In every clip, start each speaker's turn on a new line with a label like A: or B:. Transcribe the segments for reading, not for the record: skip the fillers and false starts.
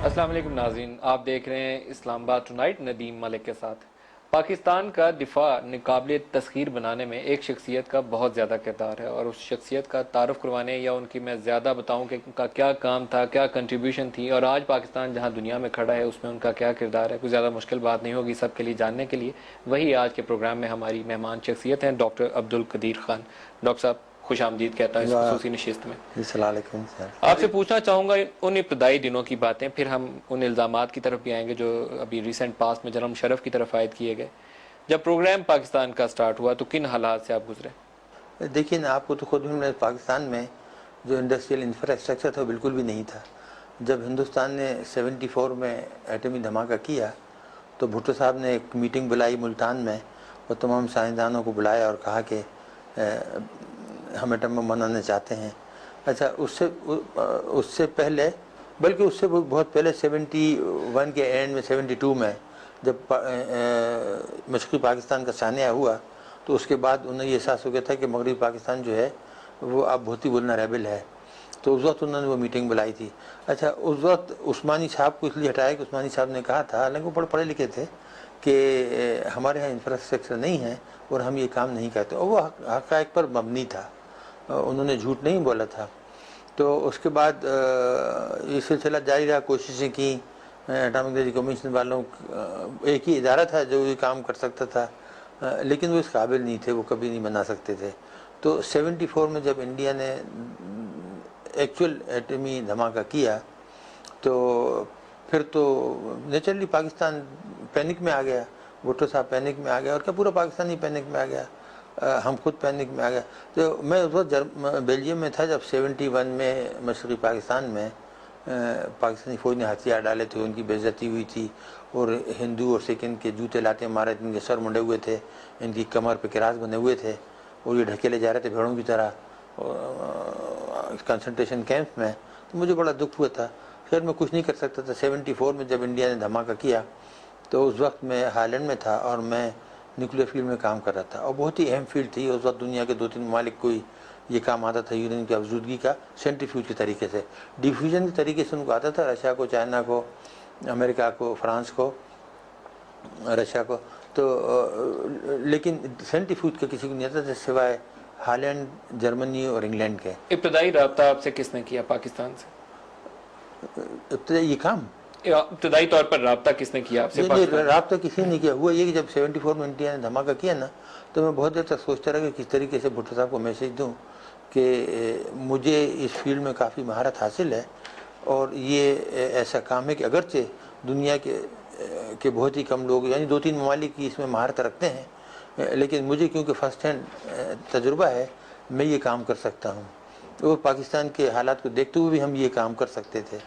A: السلام علیکم ناظرین، آپ دیکھ رہے ہیں اسلام آباد ٹونائٹ ندیم ملک کے ساتھ۔ پاکستان کا دفاع قابل تسخیر بنانے میں ایک شخصیت کا بہت زیادہ کردار ہے، اور اس شخصیت کا تعارف کروانے یا ان کی میں زیادہ بتاؤں کہ ان کا کیا کام تھا، کیا کنٹریبیوشن تھی، اور آج پاکستان جہاں دنیا میں کھڑا ہے اس میں ان کا کیا کردار ہے، کوئی زیادہ مشکل بات نہیں ہوگی سب کے لیے جاننے کے لیے۔ وہی آج کے پروگرام میں ہماری مہمان شخصیت ہیں ڈاکٹر عبدالقدیر خان۔ ڈاکٹر صاحب خوش آمدید کہتا ہوں اس خصوصی نشست میں۔
B: السلام علیکم سر۔
A: آپ سے پوچھنا چاہوں گا ان ابتدائی دنوں کی باتیں، پھر ہم ان الزامات کی طرف بھی آئیں گے جو ابھی ریسنٹ پاس میں جناب مشرف کی طرف عائد کیے گئے۔ جب پروگرام پاکستان کا سٹارٹ ہوا تو کن حالات سے آپ گزرے؟
B: دیکھیے نا، آپ کو تو خود بھی پاکستان میں جو انڈسٹریل انفراسٹرکچر تھا وہ بالکل بھی نہیں تھا۔ جب ہندوستان نے 74 میں ایٹمی دھماکہ کیا تو بھٹو صاحب نے ایک میٹنگ بلائی ملتان میں، اور تمام سائنسدانوں کو بلایا اور کہا کہ ہم ایٹم بم بنانا چاہتے ہیں۔ اچھا، اس سے پہلے، بلکہ اس سے بہت پہلے 71 کے اینڈ میں 72 میں جب مشرقی پاکستان کا سانحہ ہوا تو اس کے بعد انہیں یہ احساس ہو گیا تھا کہ مغربی پاکستان جو ہے وہ اب بہت ہی ولنریبل ہے، تو اس وقت انہوں نے وہ میٹنگ بلائی تھی۔ اچھا، اس وقت عثمانی صاحب کو اس لیے ہٹایا کہ عثمانی صاحب نے کہا تھا، حالانکہ وہ بڑے پڑھے لکھے تھے، کہ ہمارے ہاں انفراسٹرکچر نہیں ہے اور ہم یہ کام نہیں کرتے، اور وہ حقائق پر مبنی تھا، انہوں نے جھوٹ نہیں بولا تھا۔ تو اس کے بعد یہ سلسلہ جاری رہا، کوششیں کی، اٹامک انرجی کمیشن والوں، ایک ہی ادارہ تھا جو یہ کام کر سکتا تھا، لیکن وہ اس قابل نہیں تھے، وہ کبھی نہیں بنا سکتے تھے۔ تو 74 میں جب انڈیا نے ایکچوئل ایٹمی دھماکہ کیا تو پھر تو نیچرلی پاکستان پینک میں آ گیا، بھٹو صاحب پینک میں آ گیا، اور کیا پورا پاکستان ہی پینک میں آ گیا، ہم خود پینک میں آ گیا۔ تو میں اس وقت بیلجیم میں تھا جب 71 میں مشرقی پاکستان میں پاکستانی فوج نے ہتھیار ڈالے تھے، ان کی بے عزتی ہوئی تھی، اور ہندو اور سکھ ان کے جوتے لاتے مارے، ان کے سر منڈے ہوئے تھے، ان کی کمر پہ کراس بنے ہوئے تھے، اور یہ ڈھکے لے جا رہے تھے بھیڑوں کی طرح کنسنٹریشن کیمپ میں۔ تو مجھے بڑا دکھ ہوا تھا، خیر میں کچھ نہیں کر سکتا تھا۔ 74 میں جب انڈیا نے دھماکہ کیا تو اس وقت میں ہالینڈ میں تھا، اور میں نیوکلیر فیلڈ میں کام کر رہا تھا، اور بہت ہی اہم فیلڈ تھی اس وقت، دنیا کے 2-3 ممالک کو یہ کام آتا تھا یورینیم کی افزودگی کا سینٹریفیوج کے طریقے سے، ڈیفیوژن کے طریقے سے ان کو آتا تھا، رشیا کو، چائنا کو، امریکہ کو، فرانس کو، رشیا کو، تو لیکن سینٹریفیوج کا کسی کو نہیں آتا تھا سوائے ہالینڈ، جرمنی اور انگلینڈ کے۔
A: ابتدائی رابطہ آپ سے کس نے کیا پاکستان سے؟
B: یہ کام
A: ابتدائی طور پر رابطہ کس نے کیا آپ سے پاکستان؟
B: رابطہ کسی نے کیا، ہوا یہ کہ جب 74 میں انڈیا نے دھماکہ کیا نا، تو میں بہت دیر تک سوچتا رہا کہ کس طریقے سے بھٹو صاحب کو میسیج دوں کہ مجھے اس فیلڈ میں کافی مہارت حاصل ہے، اور یہ ایسا کام ہے کہ اگرچہ دنیا کے بہت ہی کم لوگ، یعنی 2-3 ممالک کی اس میں مہارت رکھتے ہیں، لیکن مجھے کیونکہ فرسٹ ہینڈ تجربہ ہے، میں یہ کام کر سکتا ہوں، اور پاکستان کے حالات کو دیکھتے ہوئے بھی ہم یہ کام کر سکتے تھے۔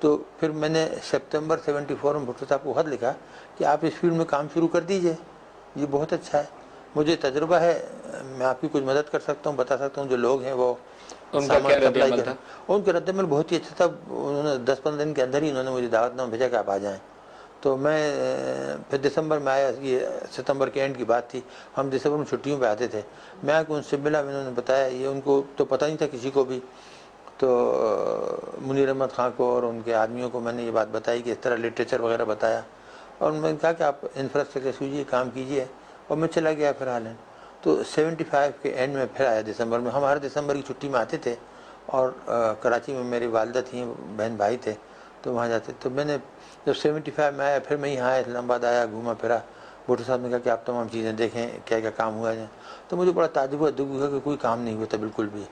B: تو پھر میں نے سپتمبر 74 میں بھٹو صاحب کو خط لکھا کہ آپ اس فیلڈ میں کام شروع کر دیجئے، یہ بہت اچھا ہے، مجھے تجربہ ہے، میں آپ کی کچھ مدد کر سکتا ہوں، بتا سکتا ہوں، جو لوگ ہیں وہ
A: ان کا کیا رد عمل تھا؟
B: ان کا رد عمل بہت ہی اچھا تھا۔ انہوں نے 10-15 دن کے اندر ہی انہوں نے مجھے دعوت نامہ بھیجا کہ آپ آ جائیں۔ تو میں پھر دسمبر میں آیا، یہ ستمبر کے اینڈ کی بات تھی، ہم دسمبر میں چھٹیوں پہ آتے تھے، میں آ کے ان سے ملا، انہوں نے بتایا، یہ ان کو تو پتہ نہیں تھا کسی کو بھی، تو منیر احمد خان کو اور ان کے آدمیوں کو میں نے یہ بات بتائی کہ اس طرح لٹریچر وغیرہ بتایا، اور میں نے کہا کہ آپ انفراسٹرکچر سوچیے، کام کیجیے، اور میں چلا گیا پھر ہالینڈ۔ تو 75 کے اینڈ میں پھر آیا دسمبر میں، ہم ہر دسمبر کی چھٹی میں آتے تھے، اور کراچی میں میری والدہ تھیں، بہن بھائی تھے، تو وہاں جاتے۔ تو میں نے جب 75 میں آیا، پھر میں یہاں آیا، اسلام آباد آیا، گھوما پھرا، بھٹو صاحب نے کہا کہ آپ تمام چیزیں دیکھیں کیا کیا کام ہوا ہے، تو مجھے بڑا تعجب ہوا، دکھ ہوا کہ کوئی کام نہیں ہوا تھا بالکل بھی،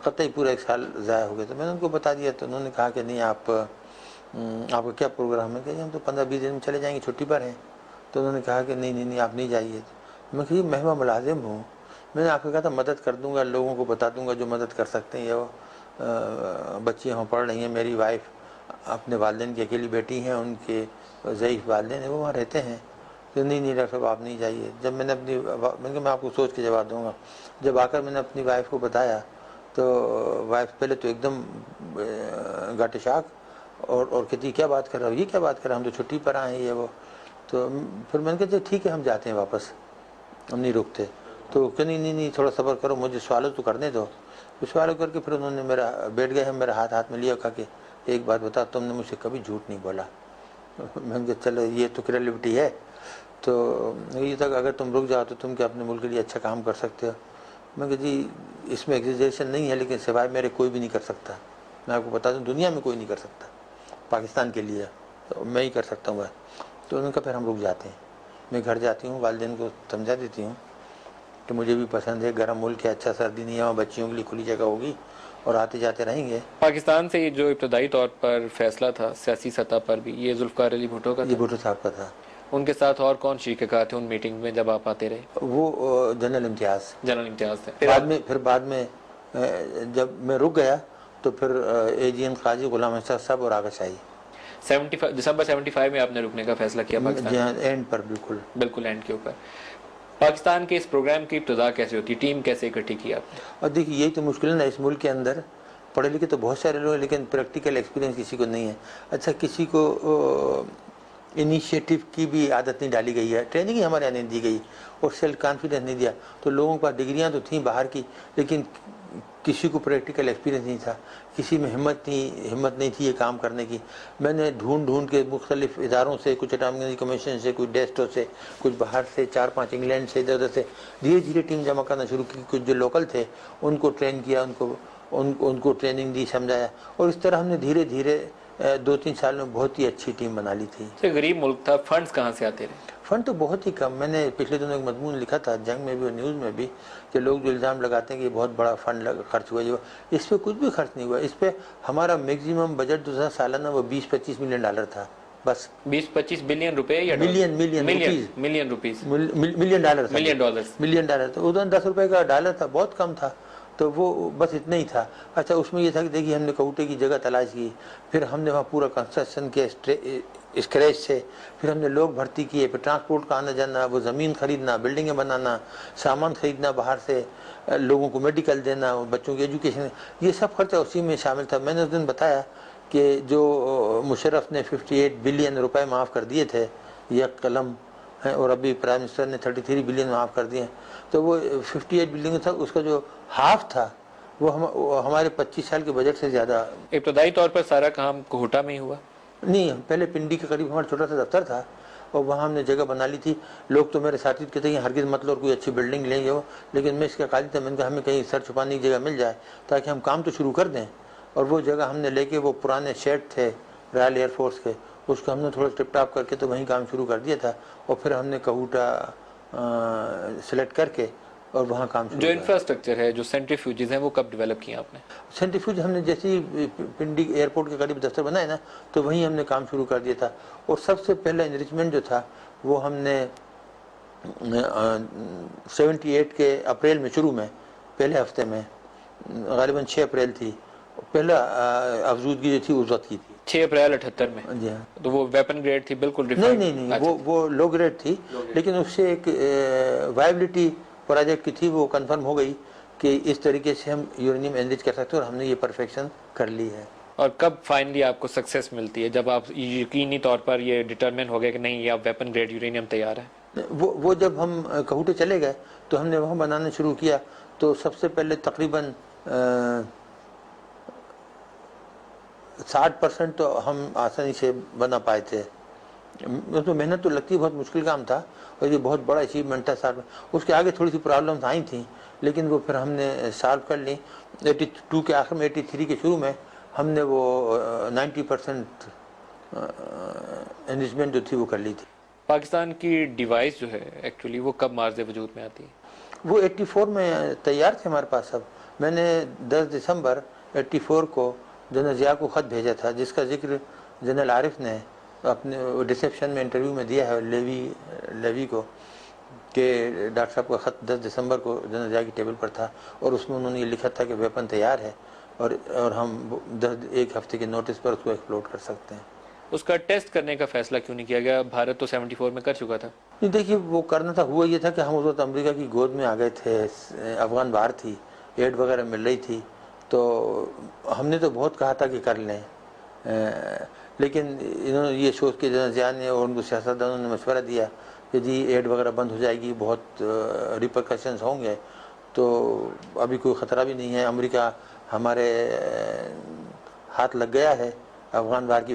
B: قطعی پورا 1 سال ضائع ہو گیا تھا۔ میں نے ان کو بتا دیا، تو انہوں نے کہا کہ نہیں، آپ کا کیا پروگرام ہے، کہ ہم تو 15-20 دن میں چلے جائیں گے، چھٹی پر ہیں۔ تو انہوں نے کہا کہ نہیں آپ نہیں جائیے۔ میں کہ مہمہ ملازم ہوں، میں نے آپ کو کہا تھا مدد کر دوں گا، لوگوں کو بتا دوں گا جو مدد کر سکتے ہیں، یا وہ بچیاں ہوں پڑھ رہی ہیں، میری وائف اپنے والدین کی اکیلی بیٹی ہیں، ان کے ضعیف والدین ہیں، وہ وہاں رہتے ہیں۔ کہ نہیں ڈاکٹر صاحب آپ نہیں جائیے۔ جب میں نے میں آپ کو سوچ کے جواب دوں گا، جب آ کر میں نے اپنی وائف کو بتایا تو وائف پہلے تو ایک دم گاٹے شاک، اور کہتی کیا بات کر رہا ہو، یہ کیا بات کر رہا ہم تو چھٹی پر آئے ہیں، یہ وہ۔ تو پھر میں نے کہا ٹھیک ہے ہم جاتے ہیں واپس، ہم نہیں رکتے۔ تو کہ نہیں تھوڑا صبر کرو، مجھے سوالوں تو کرنے دو۔ سوالوں کر کے پھر انہوں نے بیٹھ گئے، ہم میرا ہاتھ میں لیا، کہا کہ ایک بات بتا, تم نے مجھ سے کبھی جھوٹ نہیں بولا. میں نے کہا چلو یہ تو کریڈیبلٹی ہے. تو یہ تھا کہ اگر تم رک جاؤ تو تم کیا اپنے ملک کے لیے اچھا کام کر سکتے ہو. میں کہا جی اس میں ایگزیجریشن نہیں ہے, لیکن سوائے میرے کوئی بھی نہیں کر سکتا. میں آپ کو بتا دوں دنیا میں کوئی نہیں کر سکتا, پاکستان کے لیے تو میں ہی کر سکتا ہوں بس. تو انہوں نے کہا پھر ہم رک جاتے ہیں. میں گھر جاتی ہوں, والدین کو سمجھا دیتی ہوں کہ مجھے بھی پسند ہے, گرم ملک ہے, اچھا سردی نہیں ہے, وہاں بچیوں کے لیے کھلی جگہ ہوگی اور آتے جاتے رہیں گے.
A: پاکستان سے یہ جو ابتدائی طور پر فیصلہ تھا سیاسی سطح پر بھی, یہ ذوالفقار علی بھٹو کا
B: یہ
A: تھا.
B: بھٹو صاحب کا تھا.
A: ان کے ساتھ اور کون شریکار تھے ان میٹنگ میں جب آپ آتے رہے؟
B: وہ جنرل امتیاز.
A: جنرل امتیاز تھے.
B: بعد میں جب میں رک گیا تو پھر اے جی این قاضی غلام احسان صاحب اور آغا شاہی.
A: دسمبر 75 میں آپ نے رکنے کا فیصلہ کیا پاکستان؟
B: جہاں اینڈ پر
A: بالکل اینڈ کے اوپر. پاکستان کے اس پروگرام کی ابتدا کیسے ہوتی, ٹیم کیسے اکٹھی کی آپ نے؟
B: اور دیکھیے یہی تو مشکل ہے نا, اس ملک کے اندر پڑھے لکھے تو بہت سارے لوگ ہیں لیکن پریکٹیکل ایکسپیرینس کسی کو نہیں ہے. اچھا کسی کو انیشیٹو کی بھی عادت نہیں ڈالی گئی ہے, ٹریننگ ہی ہمارے یہاں نہیں دی گئی اور سیلف کانفیڈنس نہیں دیا. تو لوگوں کے پاس ڈگریاں تو تھیں باہر کی, لیکن کسی کو پریکٹیکل ایکسپیرینس نہیں تھا, کسی میں ہمت نہیں تھی یہ کام کرنے کی. میں نے ڈھونڈ کے مختلف اداروں سے, کچھ اٹامک انرجی کمیشن سے, کچھ ڈیسٹو سے, کچھ باہر سے, 4-5 انگلینڈ سے, ادھر ادھر سے دھیرے دھیرے ٹیم جمع کرنا شروع کی. کچھ جو لوکل تھے ان کو ٹرین کیا, ان کو ٹریننگ دی, سمجھایا, اور اس طرح ہم نے دھیرے دھیرے 2-3 سال میں بہت ہی اچھی ٹیم بنا لی تھی.
A: غریب ملک تھا, فنڈز کہاں سے آتے رہے؟
B: فنڈ تو بہت ہی کم. میں نے پچھلے دنوں ایک مضمون لکھا تھا جنگ میں بھی اور نیوز میں بھی کہ لوگ جو الزام لگاتے ہیں کہ یہ بہت بڑا فنڈ خرچ ہوا, اس پہ کچھ بھی خرچ نہیں ہوا. اس پہ ہمارا میکزیمم بجٹ جو تھا سالانہ وہ $20-25 ملین تھا بس.
A: 20-25 بلین روپے یا ملین روپیز؟
B: ملین ڈالر تو ادھر $10 کا ڈالر تھا, بہت کم تھا. تو وہ بس اتنا ہی تھا. اچھا اس میں یہ تھا کہ دیکھیے ہم نے کوٹے کی جگہ تلاش کی, پھر ہم نے وہاں پورا کنسٹرکشن کیا اسکریچ سے, پھر ہم نے لوگ بھرتی کیے, پھر ٹرانسپورٹ کا آنا جانا, وہ زمین خریدنا, بلڈنگیں بنانا, سامان خریدنا باہر سے, لوگوں کو میڈیکل دینا, بچوں کی ایجوکیشن, یہ سب خرچہ اسی میں شامل تھا. میں نے اس دن بتایا کہ جو مشرف نے 58 بلین روپے معاف کر دیے تھے یک قلم, اور ابھی پرائم منسٹر نے 33 بلین معاف کر دیے, تو وہ 58 بلین تھا, اس کا جو ہاف تھا وہ ہمارے 25 سال کے بجٹ سے زیادہ.
A: ابتدائی طور پر سارا کام کوہٹا میں ہی ہوا؟
B: نہیں, پہلے پنڈی کے قریب ہمارا چھوٹا سا دفتر تھا اور وہاں ہم نے جگہ بنا لی تھی. لوگ تو میرے ساتھی کہتے ہیں ہرگز مت لو, کوئی اچھی بلڈنگ لیں گے وہ, لیکن میں اس کا قائل تھا. میں نے کہا ہمیں کہیں سر چھپانے کی جگہ مل جائے تاکہ ہم کام تو شروع کر دیں. اور وہ جگہ ہم نے لے کے, وہ پرانے شیڈ تھے رائل ایئر فورس کے, اس کو ہم نے تھوڑا ٹپ ٹاپ کر کے تو وہیں کام شروع کر دیا تھا. اور پھر ہم نے کوہوٹا سلیکٹ کر کے اور وہاں کام شروع
A: جو
B: کیا.
A: انفراسٹرکچر ہے, جو سینٹریفیوجز ہیں, وہ کب ڈیولپ کیا آپ نے؟
B: سینٹریفیوج ہم نے جیسے ہی پنڈی ایئرپورٹ کے قریب دفتر بنایا نا تو وہیں ہم نے کام شروع کر دیا تھا. اور سب سے پہلا انریچمنٹ جو تھا وہ ہم نے 78 کے اپریل میں, شروع میں پہلے ہفتے میں, غالباً 6 اپریل تھی, پہلا افزودگی جو تھی اس وقت کی تھی.
A: 6 اپریل 78 میں؟
B: جی ہاں.
A: تو وہ ویپن گریڈ تھی بالکل؟
B: نہیں, وہ لو گریڈ تھی, لیکن اس سے ایک وائبلٹی پروجیکٹ کی تھی, وہ کنفرم ہو گئی کہ اس طریقے سے ہم یورینیم انرچ کر سکتے ہیں, اور ہم نے یہ پرفیکشن کر لی ہے.
A: اور کب فائنلی آپ کو سکسیس ملتی ہے, جب آپ یقینی طور پر یہ ڈٹرمن ہو گئے کہ نہیں یہ اب ویپن گریڈ یورینیم تیار ہے؟
B: وہ جب ہم کوہوٹے چلے گئے تو ہم نے وہاں بنانا شروع کیا. تو سب سے پہلے تقریباً 60% تو ہم آسانی سے بنا پائے تھے. اس میں محنت تو لگتی, بہت مشکل کام تھا, اور یہ بہت بڑا اچیومنٹ تھا. اس کے آگے تھوڑی سی پرابلمس آئی تھیں, لیکن وہ پھر ہم نے سالو کر لی. 82 کے آخر میں, 83 کے شروع میں ہم نے وہ 90% انیجمنٹ جو تھی وہ کر لی تھی.
A: پاکستان کی ڈیوائس جو ہے ایکچولی وہ کب مارز وجود میں آتی ہے؟
B: وہ 84 میں تیار تھے ہمارے پاس سب. میں نے 10 دسمبر 84 کو جنرل ضیاء کو خط بھیجا تھا, جس کا ذکر جنرل عارف نے اپنے ریسیپشن میں انٹرویو میں دیا ہے لیوی کو, کہ ڈاکٹر صاحب کا خط 10 دسمبر کو جنرل ضیاء کی ٹیبل پر تھا, اور اس میں انہوں نے یہ لکھا تھا کہ ویپن تیار ہے, اور ہم 1 ہفتے کے نوٹس پر اس کو ایکسپلوڈ کر سکتے ہیں.
A: اس کا ٹیسٹ کرنے کا فیصلہ کیوں نہیں کیا گیا؟ بھارت تو 74 میں کر چکا تھا.
B: نہیں دیکھیے, وہ کرنا تھا, ہوا یہ تھا کہ ہم اس وقت امریکہ کی گود میں آ گئے تھے, افغان باہر تھی, ایڈ وغیرہ مل رہی تھی, تو ہم نے تو بہت کہا تھا کہ کر لیں, لیکن انہوں نے یہ سوچ کے جنرل ضیاء نے اور ان کو سیاستدانوں نے مشورہ دیا کہ جی ایڈ وغیرہ بند ہو جائے گی, بہت ریپرکشنز ہوں گے, تو ابھی کوئی خطرہ بھی نہیں ہے, امریکہ ہمارے ہاتھ لگ گیا ہے, افغان وار کی